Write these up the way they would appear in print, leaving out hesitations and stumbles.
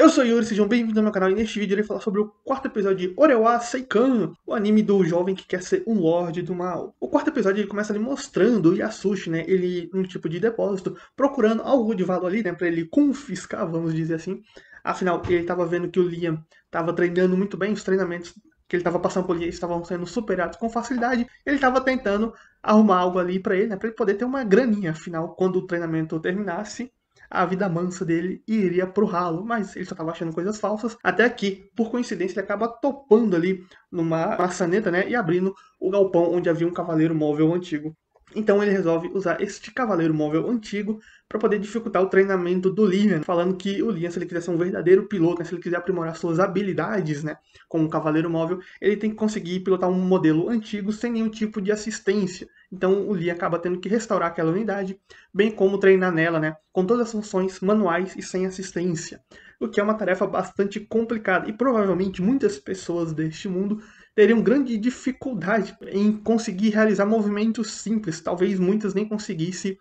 Eu sou Yuri, sejam bem-vindos ao meu canal e neste vídeo eu irei falar sobre o quarto episódio de Orewa Seikan, o anime do jovem que quer ser um Lorde do Mal. O quarto episódio ele começa ali mostrando o Yasushi, né, ele num tipo de depósito, procurando algo de valor ali, né, pra ele confiscar, vamos dizer assim. Afinal, ele estava vendo que o Liam estava treinando muito bem, os treinamentos que ele estava passando por ali estavam sendo superados com facilidade. Ele estava tentando arrumar algo ali pra ele, né, pra ele poder ter uma graninha, afinal, quando o treinamento terminasse, a vida mansa dele iria pro ralo, mas ele só tava achando coisas falsas, até que, por coincidência, ele acaba topando ali numa maçaneta, né, e abrindo o galpão onde havia um cavaleiro móvel antigo. Então ele resolve usar este cavaleiro móvel antigo para poder dificultar o treinamento do Liam, falando que o Liam, se ele quiser ser um verdadeiro piloto, né, se ele quiser aprimorar suas habilidades, né, como um cavaleiro móvel, ele tem que conseguir pilotar um modelo antigo sem nenhum tipo de assistência. Então o Liam acaba tendo que restaurar aquela unidade, bem como treinar nela, né, com todas as funções manuais e sem assistência, o que é uma tarefa bastante complicada e provavelmente muitas pessoas deste mundo teriam grande dificuldade em conseguir realizar movimentos simples. Talvez muitas nem conseguissem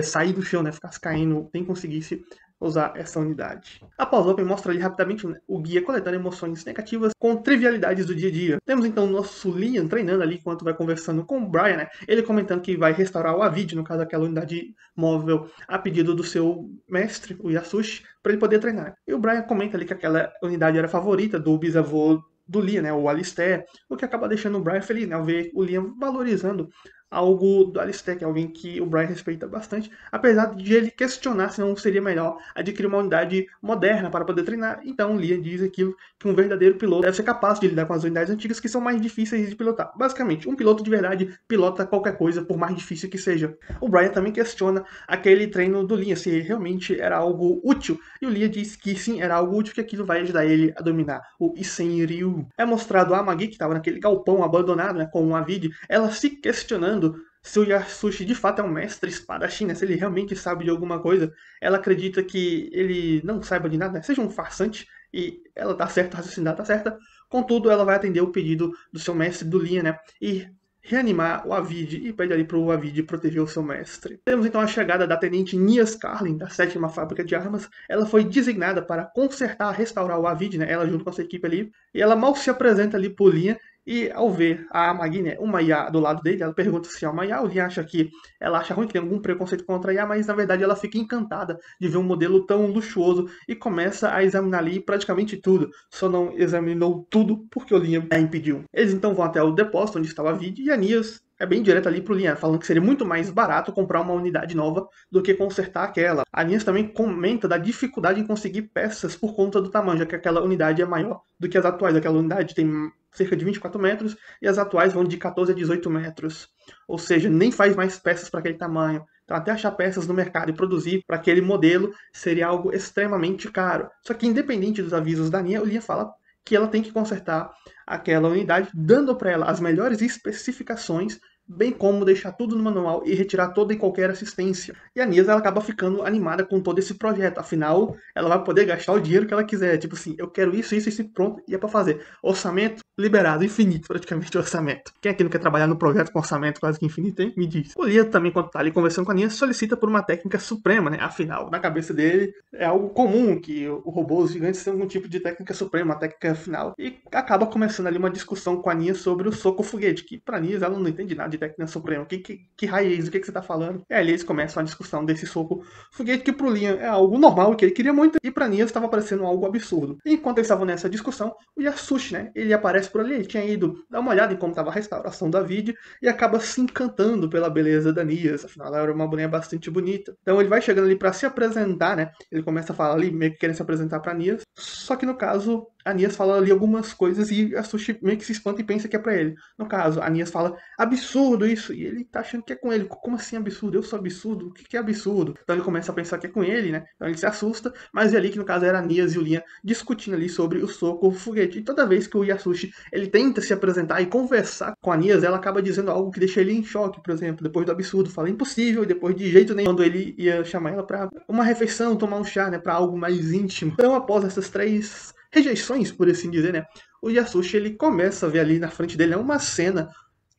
sair do chão, né, ficasse caindo, nem conseguisse usar essa unidade. Após o Open mostra ali rapidamente o guia coletando emoções negativas com trivialidades do dia a dia. Temos então o nosso Liam treinando ali enquanto vai conversando com o Brian, né? Ele comentando que vai restaurar o Avid, no caso aquela unidade móvel, a pedido do seu mestre, o Yasushi, para ele poder treinar. E o Brian comenta ali que aquela unidade era a favorita do bisavô do Liam, né, o Alistair, o que acaba deixando o Brian feliz, né, ao ver o Liam valorizando algo do Alistair, que é alguém que o Brian respeita bastante, apesar de ele questionar se não seria melhor adquirir uma unidade moderna para poder treinar. Então o Liam diz aquilo que um verdadeiro piloto deve ser capaz de lidar com as unidades antigas que são mais difíceis de pilotar. Basicamente, um piloto de verdade pilota qualquer coisa, por mais difícil que seja. O Brian também questiona aquele treino do Liam, se realmente era algo útil, e o Liam diz que sim, era algo útil, que aquilo vai ajudar ele a dominar o Isen-Ryu. É mostrado a Magi, que estava naquele galpão abandonado, né, com um Avid, ela se questionando se o Yasushi de fato é um mestre espadachim, né, se ele realmente sabe de alguma coisa. Ela acredita que ele não saiba de nada, né, seja um farsante, e ela tá certa, a raciocínio tá certa. Contudo, ela vai atender o pedido do seu mestre, do Liam, né, e reanimar o Avid e pede ali para o Avid proteger o seu mestre. Temos então a chegada da tenente Nias Carlin, da 7ª Fábrica de Armas. Ela foi designada para consertar, restaurar o Avid, né, ela junto com a sua equipe ali, e ela mal se apresenta ali pro Liam, e ao ver a Magi, né, uma IA do lado dele, ela pergunta se é uma IA. O Liam acha que ela acha ruim, que tem algum preconceito contra a IA, mas na verdade ela fica encantada de ver um modelo tão luxuoso e começa a examinar ali praticamente tudo. Só não examinou tudo porque o Liam a impediu. Eles então vão até o depósito onde estava a Vid, e a Nias é bem direto ali pro Liam, falando que seria muito mais barato comprar uma unidade nova do que consertar aquela. A Nias também comenta da dificuldade em conseguir peças por conta do tamanho, já que aquela unidade é maior do que as atuais. Aquela unidade tem cerca de 24 metros e as atuais vão de 14 a 18 metros. Ou seja, nem faz mais peças para aquele tamanho. Então, até achar peças no mercado e produzir para aquele modelo seria algo extremamente caro. Só que, independente dos avisos da Nia, o Liam fala que ela tem que consertar aquela unidade, dando para ela as melhores especificações, bem como deixar tudo no manual e retirar toda e qualquer assistência. E a Nisa ela acaba ficando animada com todo esse projeto, afinal, ela vai poder gastar o dinheiro que ela quiser, tipo assim, eu quero isso, isso, isso, pronto, e é para fazer. Orçamento liberado, infinito, praticamente o orçamento. Quem aqui não quer trabalhar no projeto com orçamento quase que infinito, hein? Me diz. O Lia também, quando tá ali conversando com a Nia, solicita por uma técnica suprema, né? Afinal, na cabeça dele, é algo comum que o robô, os gigantes, tenham algum tipo de técnica suprema, uma técnica final. E acaba começando ali uma discussão com a Nia sobre o soco foguete, que pra Nia ela não entende nada de técnica suprema. Que raio é isso? O que você tá falando? E ali eles começam a discussão desse soco foguete, que pro Liam é algo normal, que ele queria muito, e pra Nia estava parecendo algo absurdo. E enquanto eles estavam nessa discussão, o Yasushi, né, ele aparece por ali, ele tinha ido dar uma olhada em como estava a restauração da Vid, e acaba se encantando pela beleza da Nias, afinal ela era uma boneca bastante bonita. Então ele vai chegando ali para se apresentar, né, ele começa a falar ali, meio que querendo se apresentar pra Nias, só que no caso, a Nias fala ali algumas coisas e a Sushi meio que se espanta e pensa que é pra ele. No caso, a Nias fala, absurdo isso, e ele tá achando que é com ele. Como assim absurdo? Eu sou absurdo? O que é absurdo? Então ele começa a pensar que é com ele, né? Então ele se assusta, mas é ali que no caso era a Nias e o Liam discutindo ali sobre o soco foguete. E toda vez que o Yasushi ele tenta se apresentar e conversar com a Nias, ela acaba dizendo algo que deixa ele em choque, por exemplo, depois do absurdo, fala impossível, e depois de jeito nenhum, quando ele ia chamar ela pra uma refeição, tomar um chá, né? Pra algo mais íntimo. Então após essas três rejeições, por assim dizer, né? O Yasushi ele começa a ver ali na frente dele uma cena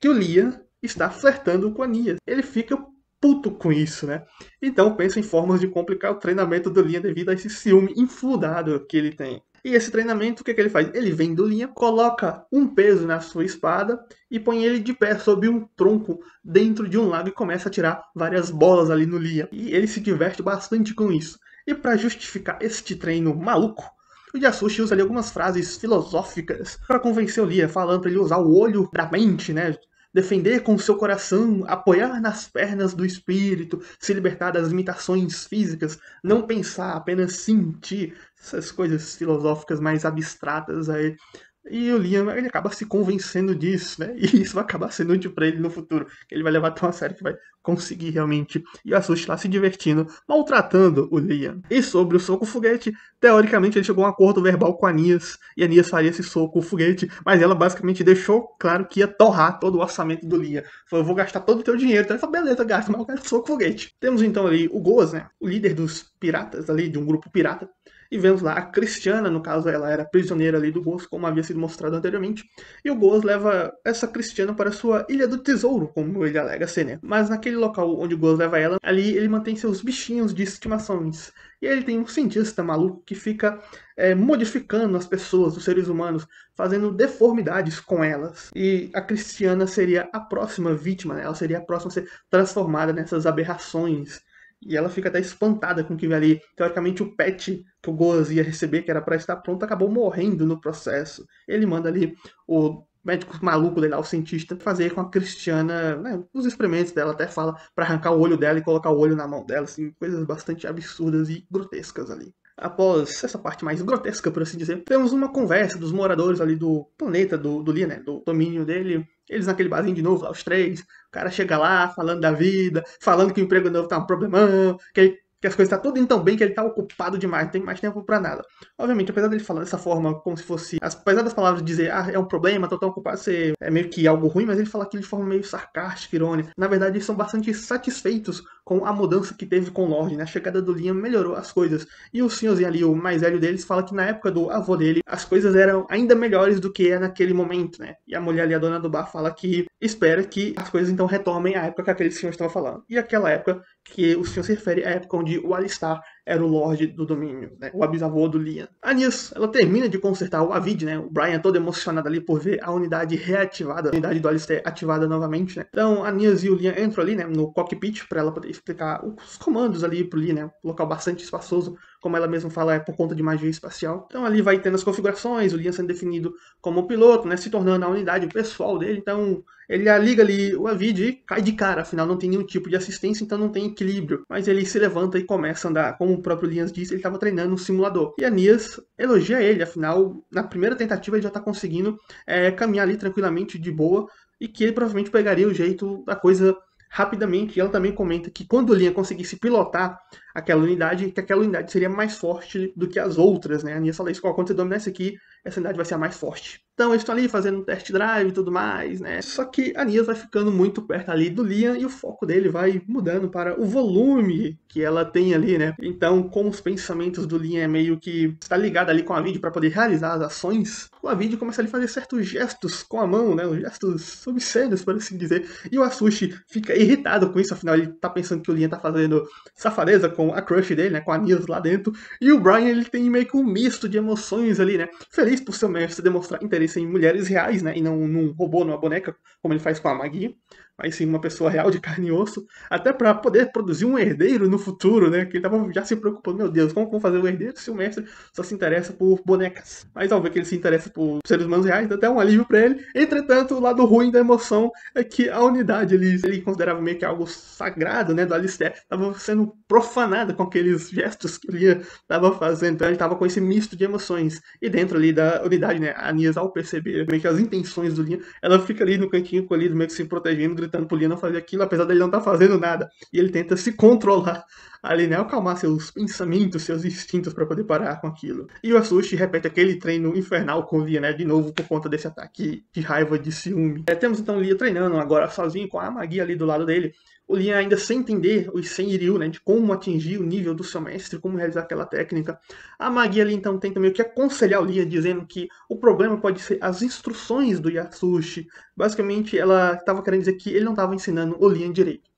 que o Liam está flertando com a Nia. Ele fica puto com isso, né? Então pensa em formas de complicar o treinamento do Liam devido a esse ciúme infundado que ele tem. E esse treinamento, o que ele faz? Ele vem do Liam, coloca um peso na sua espada e põe ele de pé sob um tronco dentro de um lago e começa a tirar várias bolas ali no Liam. E ele se diverte bastante com isso. E para justificar este treino maluco, o Yasushi usa ali algumas frases filosóficas para convencer o Liam, falando para ele usar o olho da mente, né? Defender com seu coração, apoiar nas pernas do espírito, se libertar das limitações físicas, não pensar, apenas sentir essas coisas filosóficas mais abstratas aí. E o Liam, ele acaba se convencendo disso, né? E isso vai acabar sendo útil pra ele no futuro. Ele vai levar tão a sério que vai conseguir realmente. E o Yasushi lá se divertindo, maltratando o Liam. E sobre o soco foguete, teoricamente ele chegou a um acordo verbal com a Nias. E a Nias faria esse soco foguete, mas ela basicamente deixou claro que ia torrar todo o orçamento do Liam. Falou, eu vou gastar todo o teu dinheiro. Então ele falou, beleza, gasta, mas eu quero soco foguete. Temos então ali o Goas, né? O líder dos piratas ali, de um grupo pirata. E vemos lá a Cristiana, no caso, ela era prisioneira ali do Goas, como havia sido mostrado anteriormente. E o Goas leva essa Cristiana para sua Ilha do Tesouro, como ele alega ser, né? Mas naquele local onde o Goas leva ela, ali ele mantém seus bichinhos de estimações. E aí ele tem um cientista maluco que fica modificando as pessoas, os seres humanos, fazendo deformidades com elas. E a Cristiana seria a próxima vítima, né? Ela seria a próxima a ser transformada nessas aberrações. E ela fica até espantada com o que vê ali. Teoricamente, o pet que o Goas ia receber, que era para estar pronto, acabou morrendo no processo. Ele manda ali o médico maluco dele, o cientista, fazer com a Cristiana, né, os experimentos dela, até fala para arrancar o olho dela e colocar o olho na mão dela, assim, coisas bastante absurdas e grotescas ali. Após essa parte mais grotesca, por assim dizer, temos uma conversa dos moradores ali do planeta do Lia, né, do domínio dele. Eles naquele barzinho de novo, lá os três. O cara chega lá, falando da vida, falando que o emprego novo tá um problemão, que as coisas tá tudo indo tão bem que ele tá ocupado demais, não tem mais tempo pra nada. Obviamente, apesar dele falar dessa forma, como se fosse, apesar das palavras dizer, é um problema, tô tão ocupado, ser é meio que algo ruim, mas ele fala aquilo de forma meio sarcástica, irônica. Na verdade, eles são bastante satisfeitos com a mudança que teve com o Lorde, né? A chegada do Liam melhorou as coisas. E o senhorzinho ali, o mais velho deles, fala que na época do avô dele, as coisas eram ainda melhores do que é naquele momento, né? E a mulher ali, a dona do bar, fala que espera que as coisas então retomem a época que aquele senhor estava falando. E aquela época que o senhor se refere à época onde o Alistar era o Lorde do domínio, né? O bisavô do Liam. A Nias, ela termina de consertar o Avid, né? O Brian todo emocionado ali por ver a unidade reativada, a unidade do Alistair ativada novamente, né? Então a Nias e o Liam entram ali, né? No cockpit para ela poder explicar os comandos ali pro Liam, né? Um local bastante espaçoso, como ela mesma fala, é por conta de magia espacial. Então ali vai tendo as configurações, o Liam sendo definido como piloto, né? Se tornando a unidade pessoal dele. Então ele liga ali o Avid e cai de cara, afinal não tem nenhum tipo de assistência, então não tem equilíbrio. Mas ele se levanta e começa a andar. Como o próprio Liam disse, ele estava treinando no simulador. E a Nias elogia ele, afinal, na primeira tentativa ele já está conseguindo caminhar ali tranquilamente, de boa, e que ele provavelmente pegaria o jeito da coisa rapidamente. E ela também comenta que quando o Liam conseguisse pilotar aquela unidade, que aquela unidade seria mais forte do que as outras, né? A Nias fala isso, quando você dominar essa aqui, essa unidade vai ser a mais forte. Então eles estão ali fazendo um test drive e tudo mais, né? Só que a Nias vai ficando muito perto ali do Liam e o foco dele vai mudando para o volume que ela tem ali, né? Então, como os pensamentos do Liam é meio que está ligado ali com a Avid para poder realizar as ações, o Avid começa ali a fazer certos gestos com a mão, né? Os gestos obscenos, por assim dizer. E o Asushi fica irritado com isso, afinal ele tá pensando que o Liam tá fazendo safadeza com a crush dele, né? Com a Nias lá dentro. E o Brian, ele tem meio que um misto de emoções ali, né? Feliz por seu mestre demonstrar interesse em mulheres reais, né? E não num robô, numa boneca, como ele faz com a Maggie, mas sim uma pessoa real de carne e osso, até para poder produzir um herdeiro no futuro, né? Que ele tava já se preocupando, meu Deus, como vou fazer um herdeiro se o mestre só se interessa por bonecas? Mas ao ver que ele se interessa por seres humanos reais, dá até um alívio para ele. Entretanto, o lado ruim da emoção é que a unidade ele considerava meio que algo sagrado, né? Do Alistair, estava sendo profanada com aqueles gestos que ele estava fazendo. Então ele estava com esse misto de emoções. E dentro ali da unidade, né? A Nias, ao perceber meio que as intenções do Liam, ela fica ali no cantinho colhido, meio que se protegendo, gritando pro Liam não fazer aquilo, apesar dele não estar fazendo nada. E ele tenta se controlar ali, né? Acalmar seus pensamentos, seus instintos para poder parar com aquilo. E o Asushi repete aquele treino infernal com o Liam, né? De novo, por conta desse ataque de raiva, de ciúme. Temos então o Liam treinando agora sozinho, com a Maggie ali do lado dele. O Liam ainda sem entender os Senryu, né, de como atingir o nível do seu mestre, como realizar aquela técnica. A Maggie ali então tenta meio que aconselhar o Liam, dizendo que o problema pode ser as instruções do Yasushi. Basicamente, ela estava querendo dizer que ele não estava ensinando o Liam direito.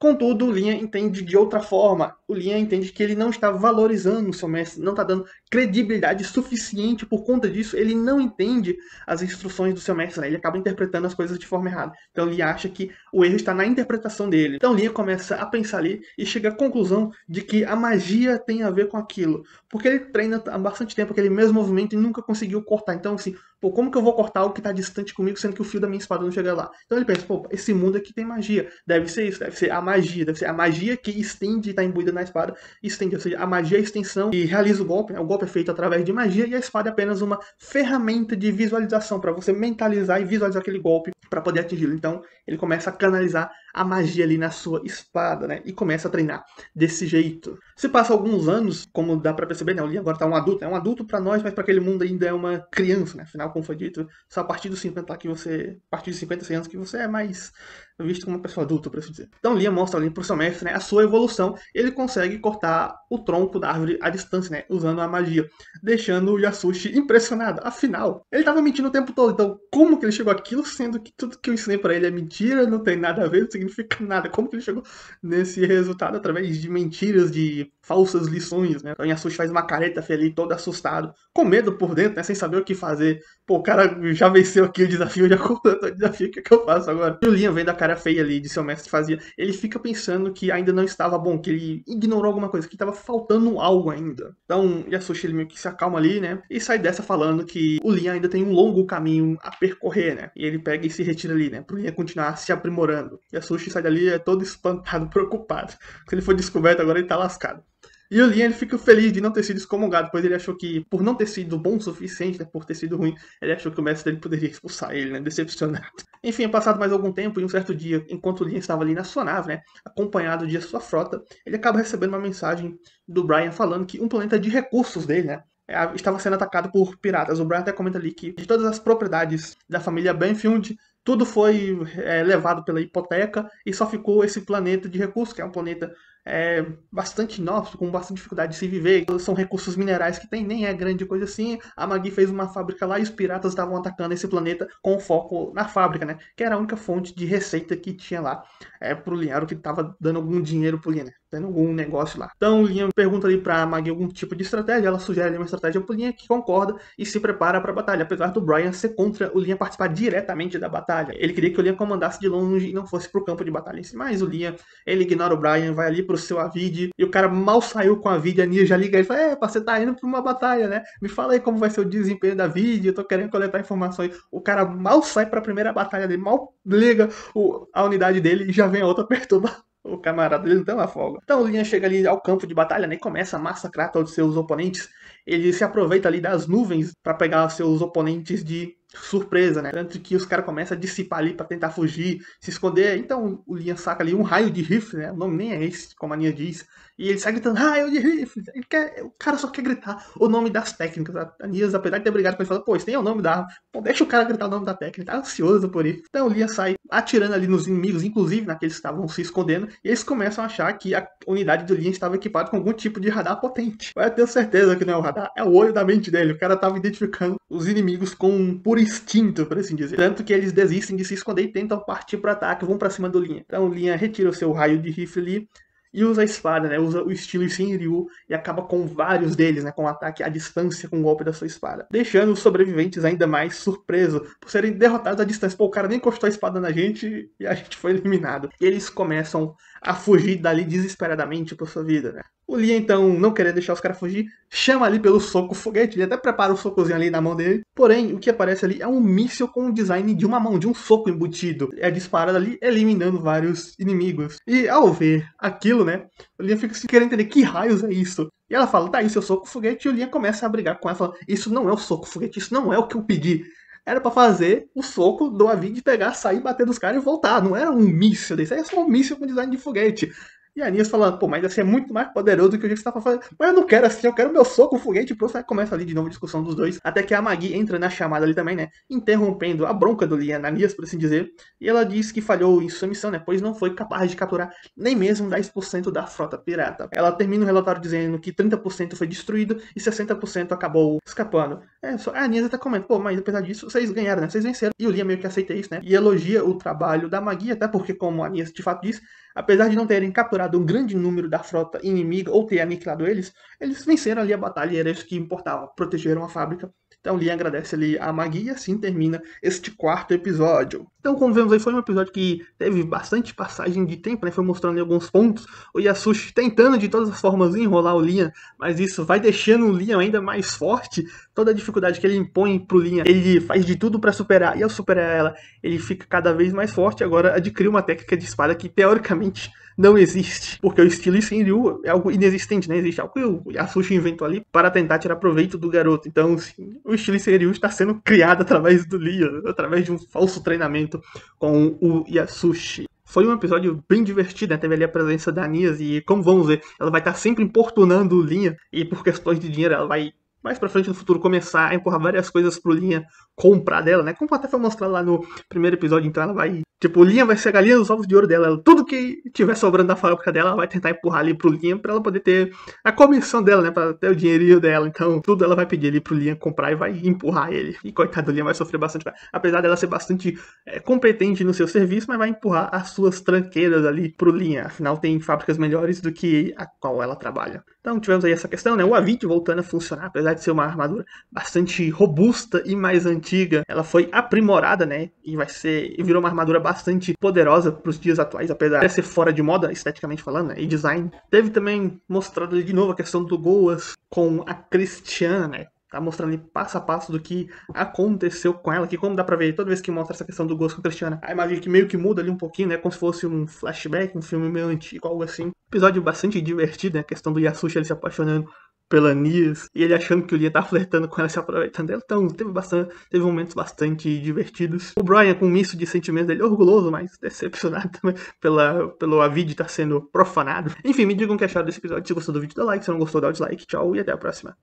Contudo, o Liam entende de outra forma. O Liam entende que ele não está valorizando o seu mestre, não está dando credibilidade suficiente. Por conta disso, ele não entende as instruções do seu mestre, né? Ele acaba interpretando as coisas de forma errada. Então ele acha que o erro está na interpretação dele. Então o Liam começa a pensar ali e chega à conclusão de que a magia tem a ver com aquilo. Porque ele treina há bastante tempo aquele mesmo movimento e nunca conseguiu cortar. Então assim, pô, como que eu vou cortar algo que está distante comigo, sendo que o fio da minha espada não chega lá? Então ele pensa, pô, esse mundo aqui tem magia. Deve ser isso, deve ser a magia, deve ser a magia que estende, está imbuída na espada, estende, ou seja, a magia é a extensão e realiza o golpe, né? O golpe é feito através de magia e a espada é apenas uma ferramenta de visualização para você mentalizar e visualizar aquele golpe para poder atingi-lo. Então ele começa a canalizar a magia ali na sua espada, né? E começa a treinar desse jeito. Se passa alguns anos, como dá pra perceber, né? O Liam agora tá um adulto. É um adulto pra nós, mas pra aquele mundo ainda é uma criança, né? Afinal, como foi dito, só a partir dos 50 que você... A partir de 50, 100 anos que você é mais visto como uma pessoa adulta, por assim dizer. Então o Liam mostra ali pro seu mestre, né? A sua evolução. Ele consegue cortar o tronco da árvore à distância, né? Usando a magia. Deixando o Yasushi impressionado. Afinal, ele tava mentindo o tempo todo. Então, como que ele chegou àquilo, sendo que tudo que eu ensinei pra ele é mentira, não tem nada a ver, não significa nada. Como que ele chegou nesse resultado através de mentiras, de falsas lições, né? Então Yasushi faz uma careta feliz, todo assustado, com medo por dentro, né? Sem saber o que fazer. Pô, o cara já venceu aqui o desafio, já completou o desafio, o que, é que eu faço agora? E o Liam, vendo a cara feia ali de seu mestre fazia, ele fica pensando que ainda não estava bom, que ele ignorou alguma coisa, que estava faltando algo ainda. Então Yasushi ele meio que se acalma ali, né? E sai dessa falando que o Liam ainda tem um longo caminho a percorrer, né? E ele pega e se retira ali, né? Pro Liam continuar se aprimorando. Yasushi sai dali é todo espantado, preocupado. Se ele for descoberto agora, ele tá lascado. E o Liam ele fica feliz de não ter sido excomungado, pois ele achou que, por não ter sido bom o suficiente, né, por ter sido ruim, ele achou que o mestre dele poderia expulsar ele, né, decepcionado. Enfim, passado mais algum tempo, e um certo dia, enquanto o Liam estava ali na sua nave, né, acompanhado de sua frota, ele acaba recebendo uma mensagem do Brian falando que um planeta de recursos dele, né, estava sendo atacado por piratas. O Brian até comenta ali que de todas as propriedades da família Banfield, tudo foi levado pela hipoteca e só ficou esse planeta de recursos, que é um planeta bastante nosso, com bastante dificuldade de se viver. São recursos minerais que tem, nem é grande coisa assim. A Maggie fez uma fábrica lá e os piratas estavam atacando esse planeta com foco na fábrica, né? Que era a única fonte de receita que tinha lá pro Liam, era o que estava dando algum dinheiro pro Liam, né? Tendo algum negócio lá. Então o Liam pergunta ali pra Maggie algum tipo de estratégia, ela sugere ali uma estratégia pro Liam que concorda e se prepara pra batalha, apesar do Brian ser contra o Liam participar diretamente da batalha. Ele queria que o Liam comandasse de longe e não fosse pro campo de batalha em si, mas o Liam, ele ignora o Brian, vai ali pro seu Avid, e o cara mal saiu com a Avid, a Nia já liga e fala, você tá indo pra uma batalha, né? Me fala aí como vai ser o desempenho da Avid, eu tô querendo coletar informações. O cara mal sai pra primeira batalha dele, mal liga a unidade dele e já vem a outra perturbar o camarada dele, não tem uma folga. Então o Liam chega ali ao campo de batalha, né, e começa a massacrar todos os seus oponentes. Ele se aproveita ali das nuvens para pegar os seus oponentes de surpresa, né? Tanto que os caras começam a dissipar ali para tentar fugir, se esconder. Então o Liam saca ali um raio de rifle, né? O nome nem é esse, como a Nia diz. E ele sai gritando, raio de rifle! O cara só quer gritar o nome das técnicas. A Nia, apesar de ter brigado com ele, fala, pô, isso nem é o nome da arma. Pô, deixa o cara gritar o nome da técnica, tá ansioso por isso. Então o Liam sai atirando ali nos inimigos, inclusive naqueles que estavam se escondendo, e eles começam a achar que a unidade do Liam estava equipada com algum tipo de radar potente. Eu tenho certeza que não é o radar, é o olho da mente dele. O cara estava identificando os inimigos com por instinto, por assim dizer. Tanto que eles desistem de se esconder e tentam partir para ataque, vão para cima do Liam. Então o Liam retira o seu raio de rifle ali e usa a espada, né? Usa o estilo Shinryu e acaba com vários deles, né? Com um ataque à distância com o golpe da sua espada. Deixando os sobreviventes ainda mais surpresos por serem derrotados à distância. Pô, o cara nem encostou a espada na gente e a gente foi eliminado. E eles começam a fugir dali desesperadamente por sua vida, né? O Liam, então, não querendo deixar os caras fugir, chama ali pelo soco foguete. Ele até prepara o socozinho ali na mão dele. Porém, o que aparece ali é um míssil com o design de uma mão, de um soco embutido. É disparado ali, eliminando vários inimigos. E ao ver aquilo, né, o Liam fica assim, querendo entender que raios é isso. E ela fala, tá aí seu soco foguete. E o Liam começa a brigar com ela, falando, isso não é o soco foguete, isso não é o que eu pedi. Era pra fazer o soco do Avid pegar, sair, bater dos caras e voltar. Não era um míssil desse, era só um míssil com design de foguete. E a Nia falando, pô, mas assim é muito mais poderoso do que o jeito que você tá fazendo. Mas eu não quero assim, eu quero meu soco, foguete, pronto. Aí começa ali de novo a discussão dos dois. Até que a Maggie entra na chamada ali também, né? Interrompendo a bronca do Liam Ananias, por assim dizer. E ela diz que falhou em sua missão, né? Pois não foi capaz de capturar nem mesmo 10% da frota pirata. Ela termina o relatório dizendo que 30% foi destruído e 60% acabou escapando. A Anis até comenta, pô, mas apesar disso, vocês ganharam, né? Vocês venceram. E o Liam meio que aceita isso, né? E elogia o trabalho da Maggie, até porque, como a Anis de fato diz, apesar de não terem capturado um grande número da frota inimiga ou ter aniquilado eles venceram ali a batalha e era isso que importava, protegeram a fábrica. Então Liam agradece ali a Maggie e assim termina este quarto episódio. Então, como vemos aí, foi um episódio que teve bastante passagem de tempo, né? Foi mostrando ali alguns pontos. O Yasushi tentando de todas as formas enrolar o Liam, mas isso vai deixando o Liam ainda mais forte. Toda a dificuldade que ele impõe pro Liam, ele faz de tudo para superar. E ao superar ela, ele fica cada vez mais forte. Agora adquiriu uma técnica de espada que, teoricamente, não existe, porque o estilo Ryu é algo inexistente, né? Existe algo que o Yasushi inventou ali para tentar tirar proveito do garoto. Então, sim, o estilo Ryu está sendo criado através do Liam, através de um falso treinamento com o Yasushi. Foi um episódio bem divertido, né? Teve ali a presença da Nias e, como vamos ver, ela vai estar sempre importunando o Liam e por questões de dinheiro ela vai mais pra frente no futuro começar a empurrar várias coisas pro Liam comprar dela, né? Como até foi mostrado lá no primeiro episódio, então ela vai... Tipo, o Liam vai ser a galinha dos ovos de ouro dela. Tudo que tiver sobrando da fábrica dela, ela vai tentar empurrar ali pro Liam pra ela poder ter a comissão dela, né? Pra ter o dinheirinho dela. Então, tudo ela vai pedir ali pro Liam comprar e vai empurrar ele. E coitado, o Liam vai sofrer bastante. Apesar dela ser bastante competente no seu serviço, mas vai empurrar as suas tranqueiras ali pro Liam. Afinal, tem fábricas melhores do que a qual ela trabalha. Então, tivemos aí essa questão, né? O Avid voltando a funcionar, apesar de ser uma armadura bastante robusta e mais antiga, ela foi aprimorada, né? E virou uma armadura bastante poderosa para os dias atuais, apesar de ser fora de moda, esteticamente falando, né? E design. Teve também mostrado de novo a questão do Goas com a Cristiana, né? Tá mostrando ali passo a passo do que aconteceu com ela, que como dá pra ver, toda vez que mostra essa questão do Goas com a Cristiana, a imagem que meio que muda ali um pouquinho, né? Como se fosse um flashback, um filme meio antigo, algo assim. Episódio bastante divertido, né? A questão do Yasushi ele se apaixonando pela Nias, e ele achando que o Liam tá flertando com ela, se aproveitando dela. Então, teve momentos bastante divertidos. O Brian, com um misto de sentimentos dele, orgulhoso, mas decepcionado também pelo Avid estar sendo profanado. Enfim, me digam o que acharam desse episódio. Se gostou do vídeo, dá like. Se não gostou, dá o dislike. Tchau e até a próxima.